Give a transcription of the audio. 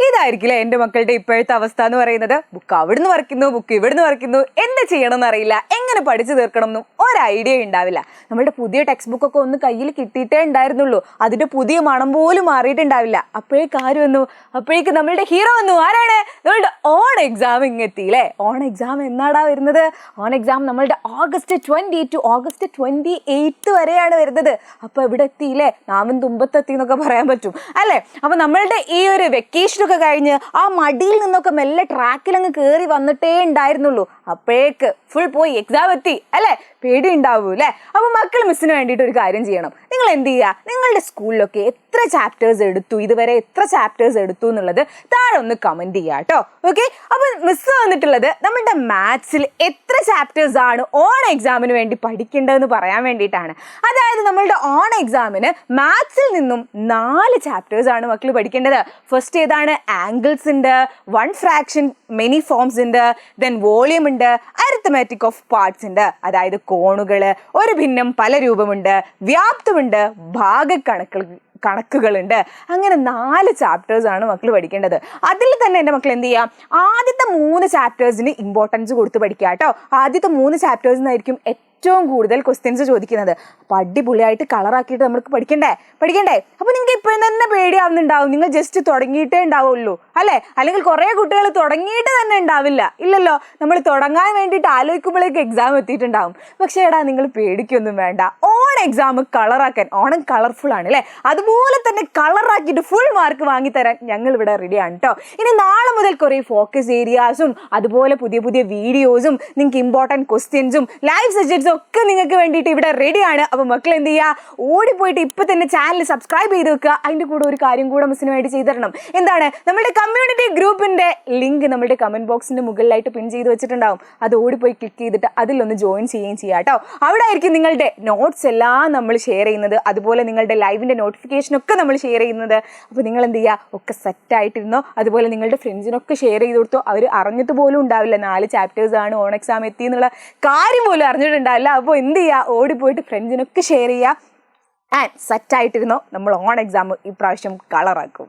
ഇതായിരിക്കില്ലേ എൻ്റെ മക്കളുടെ ഇപ്പോഴത്തെ അവസ്ഥ എന്ന് പറയുന്നത്. ബുക്ക് അവിടുന്ന് വരയ്ക്കുന്നു, ബുക്ക് ഇവിടുന്ന് വരയ്ക്കുന്നു, എന്ത് ചെയ്യണമെന്ന് അറിയില്ല, എങ്ങനെ പഠിച്ചു തീർക്കണം എന്നും ഒരു ഐഡിയ ഉണ്ടാവില്ല. നമ്മളുടെ പുതിയ ടെക്സ്റ്റ് ബുക്കൊക്കെ ഒന്ന് കയ്യിൽ കിട്ടിയിട്ടേ ഉണ്ടായിരുന്നുള്ളൂ, അതിൻ്റെ പുതിയ മണം പോലും മാറിയിട്ടുണ്ടാവില്ല. അപ്പോഴേക്ക് ആര് വന്നു? അപ്പോഴേക്ക് നമ്മളുടെ ഹീറോ വന്നു. ആരാണ്? നമ്മളുടെ ഓൺ എക്സാം ഇങ്ങെത്തിയില്ലേ. ഓൺ എക്സാം എന്നാടാ വരുന്നത്? ഓൺ എക്സാം നമ്മളുടെ August 20 to August 28 വരെയാണ് വരുന്നത്. അപ്പോൾ ഇവിടെ എത്തിയില്ലേ, നാമൻ തുമ്പത്തെത്തി എന്നൊക്കെ പറയാൻ പറ്റും അല്ലേ. അപ്പോൾ നമ്മളുടെ ഈ ഒരു വെക്കേഷനൊക്കെ കഴിഞ്ഞ് ആ മടിയിൽ നിന്നൊക്കെ മെല്ലെ ട്രാക്കിലങ്ങ് കയറി വന്നിട്ടേ ഉണ്ടായിരുന്നുള്ളൂ. അപ്പോഴേക്ക് ഫുൾ പോയി, എക്സാം എത്തി അല്ലേ. പേടി ഉണ്ടാവൂ അല്ലേ. അപ്പോൾ മക്കൾ മിസ്സിന് വേണ്ടിയിട്ട് ഒരു കാര്യം ചെയ്യണം. നിങ്ങൾ എന്ത് ചെയ്യുക, നിങ്ങളുടെ സ്കൂളിലൊക്കെ എത്ര ചാപ്റ്റേഴ്സ് എടുത്തു, ഇതുവരെ എത്ര ചാപ്റ്റേഴ്സ് എടുത്തു എന്നുള്ളത് താഴെ ഒന്ന് കമൻറ്റ് ചെയ്യുക കേട്ടോ. ഓക്കെ. അപ്പോൾ മിസ് വന്നിട്ടുള്ളത് നമ്മുടെ മാത്സിൽ എത്ര ചാപ്റ്റേഴ്സ് ആണ് ഓൺ എക്സാമിന് വേണ്ടി പഠിക്കേണ്ടതെന്ന് പറയാൻ വേണ്ടിയിട്ടാണ്. അതായത് നമ്മളുടെ ഓൺ എക്സാമിന് മാത്സിൽ നിന്നും 4 ചാപ്റ്റേഴ്സ് ആണ് മക്കൾ പഠിക്കേണ്ടത്. ഫസ്റ്റ് ഏതാണ്? ആംഗിൾസ് ഉണ്ട്, വൺ ഫ്രാക്ഷൻ മെനി ഫോംസ് ഉണ്ട്, ദെൻ വോളിയം ഉണ്ട്, അരിത്തമാറ്റിക് ഓഫ് പാർട്സ് ഉണ്ട്, അതായത് കോണുകൾ, ഒരു ഭിന്നം പല രൂപമുണ്ട്, വ്യാപ്തമുണ്ട്, കണക്കുകളുണ്ട്. അങ്ങനെ 4 ചാപ്റ്റേഴ്സ് ആണ് മക്കൾ പഠിക്കേണ്ടത്. അതിൽ തന്നെ എൻ്റെ മക്കൾ എന്ത് ചെയ്യാം, ആദ്യത്തെ 3 ചാപ്റ്റേഴ്സിന് ഇമ്പോർട്ടൻസ് കൊടുത്ത് പഠിക്കുക കേട്ടോ. ആദ്യത്തെ 3 ചാപ്റ്റേഴ്സിനായിരിക്കും ഏറ്റവും കൂടുതൽ ക്വസ്റ്റ്യൻസ് ചോദിക്കുന്നത്. അപ്പോൾ അടിപൊളിയായിട്ട് കളറാക്കിയിട്ട് നമുക്ക് പഠിക്കണ്ടേ. അപ്പോൾ നിങ്ങൾക്ക് ഇപ്പോഴും തന്നെ പേടിയാവുന്നുണ്ടാവും. നിങ്ങൾ ജസ്റ്റ് തുടങ്ങിയിട്ടേ ഉണ്ടാവുള്ളൂ അല്ലേ. അല്ലെങ്കിൽ കുറേ കുട്ടികൾ തുടങ്ങിയിട്ട് തന്നെ ഉണ്ടാവില്ല. ഇല്ലല്ലോ, നമ്മൾ തുടങ്ങാൻ വേണ്ടിയിട്ട് ആലോചിക്കുമ്പോഴേക്ക് എക്സാം എത്തിയിട്ടുണ്ടാവും. പക്ഷേ എടാ, നിങ്ങൾ പേടിക്കൊന്നും വേണ്ട. ഓൺ എക്സാം കളറാക്കാൻ, ഓണം കളർഫുൾ ആണ് അല്ലേ, അതുപോലെ തന്നെ കളറാക്കിയിട്ട് ഫുൾ മാർക്ക് വാങ്ങിത്തരാൻ ഞങ്ങൾ ഇവിടെ റെഡിയാണ് കേട്ടോ. ഇനി നാളെ മുതൽ കുറേ ഫോക്കസ് ഏരിയാസും അതുപോലെ പുതിയ പുതിയ വീഡിയോസും നിങ്ങൾക്ക് ഇമ്പോർട്ടൻറ്റ് ക്വസ്റ്റ്യൻസും ലൈവ് സബ്ജക്ട്സും ഒക്കെ നിങ്ങൾക്ക് വേണ്ടിയിട്ട് ഇവിടെ റെഡിയാണ്. അപ്പോൾ മക്കൾ എന്ത് ചെയ്യുക, ഓടിപ്പോയിട്ട് ഇപ്പം തന്നെ ചാനൽ സബ്സ്ക്രൈബ് ചെയ്ത് വെക്കുക. അതിൻ്റെ കൂടെ ഒരു കാര്യം കൂടെ മിസ്സിന് വേണ്ടി ചെയ്ത് തരണം. എന്താണ്? നമ്മുടെ കമ്മ്യൂണിറ്റി ഗ്രൂപ്പിൻ്റെ ലിങ്ക് നമ്മുടെ കമൻറ്റ് ബോക്സിൻ്റെ മുകളിലായിട്ട് പിൻ ചെയ്ത് വെച്ചിട്ടുണ്ടാവും. അത് ഓടിപ്പോയി ക്ലിക്ക് ചെയ്തിട്ട് അതിലൊന്ന് ജോയിൻ ചെയ്യുകയും ചെയ്യാം കേട്ടോ. അവിടെ ആയിരിക്കും നിങ്ങളുടെ നോട്ട്സ് എല്ലാം നമ്മൾ ഷെയർ ചെയ്യുന്നത്, അതുപോലെ നിങ്ങളുടെ ലൈവിൻ്റെ നോട്ടിഫിക്കേഷനൊക്കെ നമ്മൾ ഷെയർ ചെയ്യുന്നത്. അപ്പോൾ നിങ്ങൾ എന്ത് ചെയ്യുക, ഒക്കെ സെറ്റായിട്ടിരുന്നോ. അതുപോലെ നിങ്ങളുടെ ഫ്രണ്ട്സിനൊക്കെ ഷെയർ ചെയ്ത് കൊടുത്തോ. അവർ അറിഞ്ഞിട്ട് പോലും ഉണ്ടാവില്ല 4 ചാപ്റ്റേഴ്സ് ആണ് ഓൺ എക്സാം എത്തി എന്നുള്ള കാര്യം പോലും അറിഞ്ഞിട്ടുണ്ടാവില്ല. അപ്പോൾ എന്ത് ചെയ്യുക, ഓടിപ്പോയിട്ട് ഫ്രണ്ട്സിനൊക്കെ ഷെയർ ചെയ്യുക. ആൻഡ് സെറ്റായിട്ടിരുന്നോ, നമ്മൾ ഓൺ എക്സാം ഇപ്രാവശ്യം കളറാക്കും.